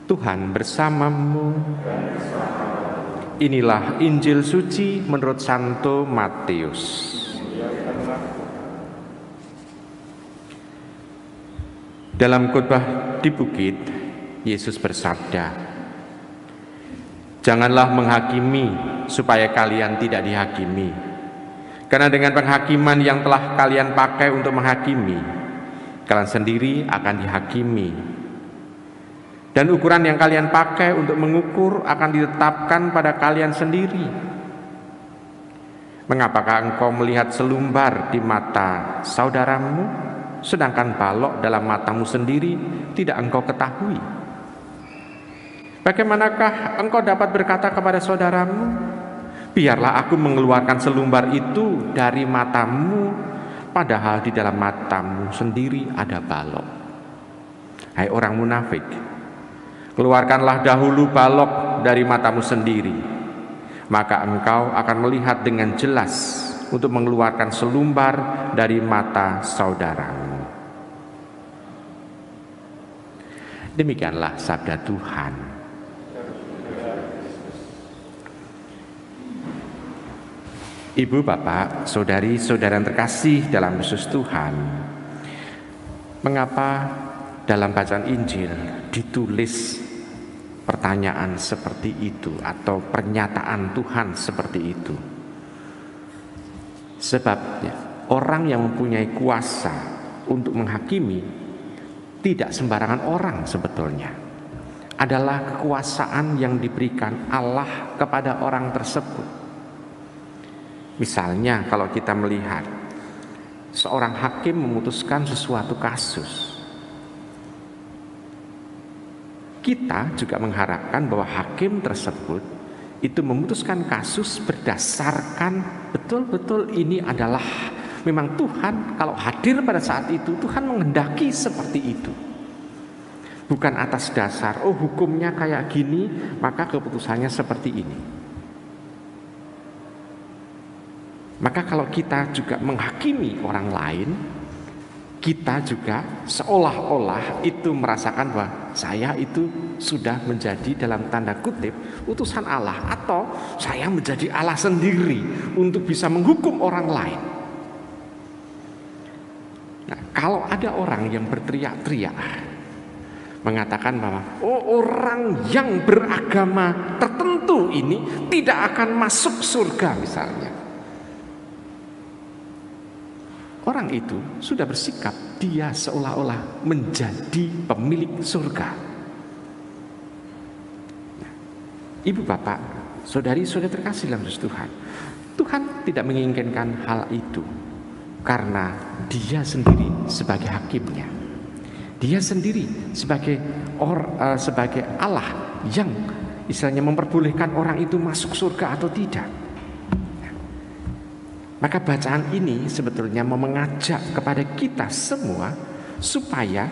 Tuhan bersamamu. Inilah Injil suci menurut Santo Matius. Dalam khotbah di bukit, Yesus bersabda, "Janganlah menghakimi supaya kalian tidak dihakimi. Karena dengan penghakiman yang telah kalian pakai untuk menghakimi, kalian sendiri akan dihakimi. Dan ukuran yang kalian pakai untuk mengukur akan ditetapkan pada kalian sendiri. Mengapakah engkau melihat selumbar di mata saudaramu, sedangkan balok dalam matamu sendiri tidak engkau ketahui? Bagaimanakah engkau dapat berkata kepada saudaramu, biarlah aku mengeluarkan selumbar itu dari matamu, padahal di dalam matamu sendiri ada balok? Hai orang munafik, keluarkanlah dahulu balok dari matamu sendiri, maka engkau akan melihat dengan jelas untuk mengeluarkan selumbar dari mata saudaramu." Demikianlah sabda Tuhan. Ibu, bapak, saudari-saudara yang terkasih dalam Yesus Tuhan, mengapa dalam bacaan Injil ditulis pertanyaan seperti itu atau pernyataan Tuhan seperti itu? Sebab orang yang mempunyai kuasa untuk menghakimi tidak sembarangan orang sebetulnya. Adalah kekuasaan yang diberikan Allah kepada orang tersebut. Misalnya kalau kita melihat seorang hakim memutuskan sesuatu kasus, kita juga mengharapkan bahwa hakim tersebut itu memutuskan kasus berdasarkan betul-betul ini adalah memang Tuhan, kalau hadir pada saat itu Tuhan menghendaki seperti itu. Bukan atas dasar hukumnya kayak gini maka keputusannya seperti ini. Maka kalau kita juga menghakimi orang lain, kita juga seolah-olah itu merasakan bahwa saya itu sudah menjadi dalam tanda kutip utusan Allah, atau saya menjadi Allah sendiri untuk bisa menghukum orang lain. Nah, kalau ada orang yang berteriak-teriak mengatakan bahwa orang yang beragama tertentu ini tidak akan masuk surga misalnya, orang itu sudah bersikap dia seolah-olah menjadi pemilik surga. Ibu, bapak, saudari-saudara terkasih dalam Tuhan, Tuhan tidak menginginkan hal itu karena dia sendiri sebagai hakimnya, dia sendiri sebagai Allah yang istilahnya memperbolehkan orang itu masuk surga atau tidak. Maka bacaan ini sebetulnya mau mengajak kepada kita semua supaya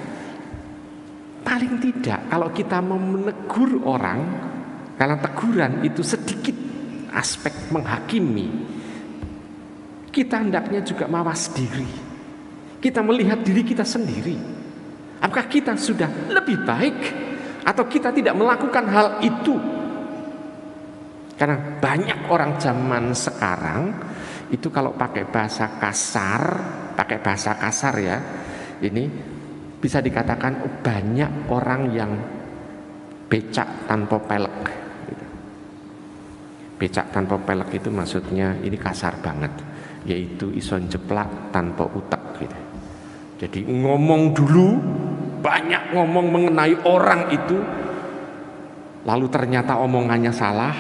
paling tidak kalau kita mau menegur orang, kalau teguran itu sedikit aspek menghakimi, kita hendaknya juga mawas diri. Kita melihat diri kita sendiri. Apakah kita sudah lebih baik atau kita tidak melakukan hal itu? Karena banyak orang zaman sekarang itu kalau pakai bahasa kasar ya, ini bisa dikatakan banyak orang yang becak tanpa pelek. Becak tanpa pelek itu maksudnya ini kasar banget, yaitu ison jeplak tanpa utek gitu. Jadi ngomong dulu, banyak ngomong mengenai orang itu, lalu ternyata omongannya salah,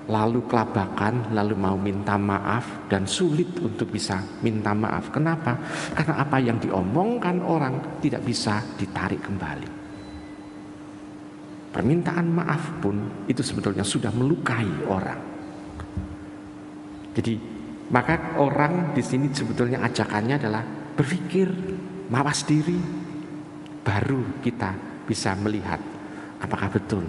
lalu kelabakan, lalu mau minta maaf dan sulit untuk bisa minta maaf. Kenapa? Karena apa yang diomongkan orang tidak bisa ditarik kembali. Permintaan maaf pun itu sebetulnya sudah melukai orang. Jadi maka orang di sini sebetulnya ajakannya adalah berpikir, mawas diri, baru kita bisa melihat apakah betul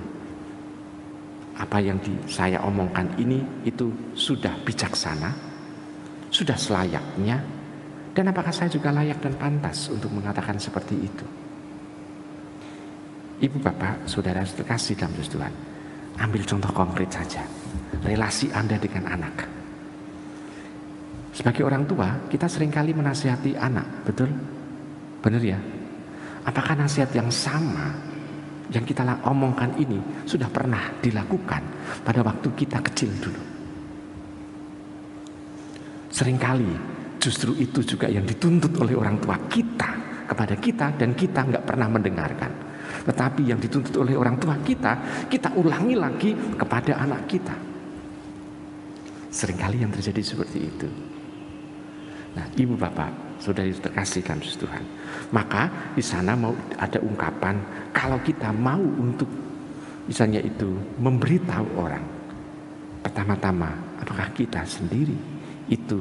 apa yang saya omongkan ini itu sudah bijaksana, sudah selayaknya, dan apakah saya juga layak dan pantas untuk mengatakan seperti itu. Ibu bapak, saudara terkasih dalam Tuhan, ambil contoh konkret saja, relasi Anda dengan anak. Sebagai orang tua, kita seringkali menasihati anak, betul? Benar ya? Apakah nasihat yang sama yang kita omongkan ini sudah pernah dilakukan pada waktu kita kecil dulu? Seringkali justru itu juga yang dituntut oleh orang tua kita kepada kita, dan kita nggak pernah mendengarkan. Tetapi yang dituntut oleh orang tua kita, kita ulangi lagi kepada anak kita. Seringkali yang terjadi seperti itu. Nah, ibu bapak, saudari terkasih dalam Tuhan, maka di sana mau ada ungkapan, kalau kita mau untuk misalnya itu memberitahu orang, pertama-tama apakah kita sendiri itu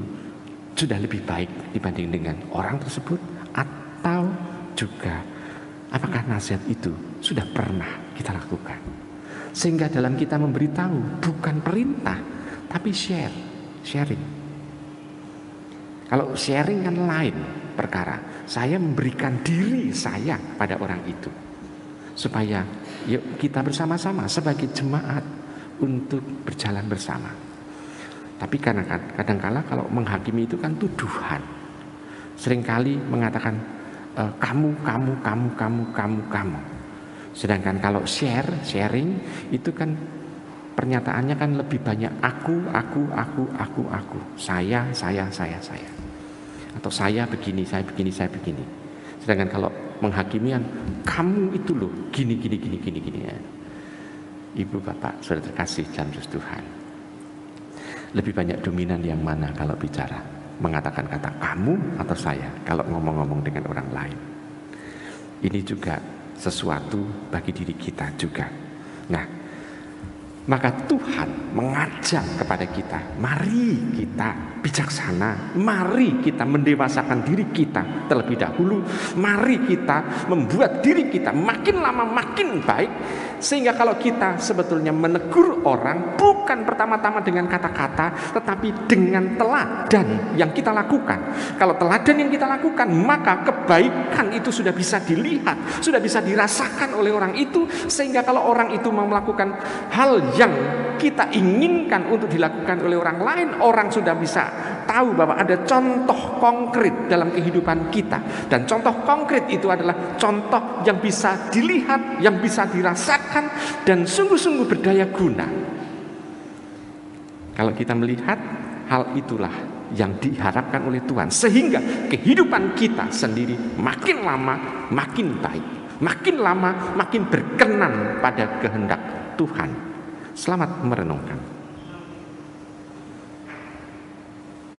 sudah lebih baik dibanding dengan orang tersebut, atau juga apakah nasihat itu sudah pernah kita lakukan, sehingga dalam kita memberitahu bukan perintah tapi sharing. Kalau sharing kan lain perkara. Saya memberikan diri saya pada orang itu, supaya yuk kita bersama-sama sebagai jemaat untuk berjalan bersama. Tapi kadang-kala kalau menghakimi itu kan tuduhan. Seringkali mengatakan kamu. Sedangkan kalau sharing itu kan pernyataannya kan lebih banyak aku. Saya. Atau saya begini. Sedangkan kalau menghakimi kan kamu itu loh gini ya. Ibu bapak, saudara terkasih dalam Tuhan, lebih banyak dominan yang mana kalau bicara? Mengatakan kata kamu atau saya kalau ngomong-ngomong dengan orang lain? Ini juga sesuatu bagi diri kita juga. Nah, maka Tuhan mengajak kepada kita, mari kita bijaksana, mari kita mendewasakan diri kita terlebih dahulu, mari kita membuat diri kita makin lama makin baik, sehingga kalau kita sebetulnya menegur orang bukan pertama-tama dengan kata-kata, tetapi dengan teladan yang kita lakukan. Kalau teladan yang kita lakukan, maka kebaikan itu sudah bisa dilihat, sudah bisa dirasakan oleh orang itu, sehingga kalau orang itu mau melakukan hal yang kita inginkan untuk dilakukan oleh orang lain, orang sudah bisa tahu bahwa ada contoh konkret dalam kehidupan kita. Dan contoh konkret itu adalah contoh yang bisa dilihat, yang bisa dirasakan, dan sungguh-sungguh berdaya guna. Kalau kita melihat hal itulah yang diharapkan oleh Tuhan, sehingga kehidupan kita sendiri makin lama makin baik, makin lama makin berkenan pada kehendak Tuhan. Selamat merenungkan.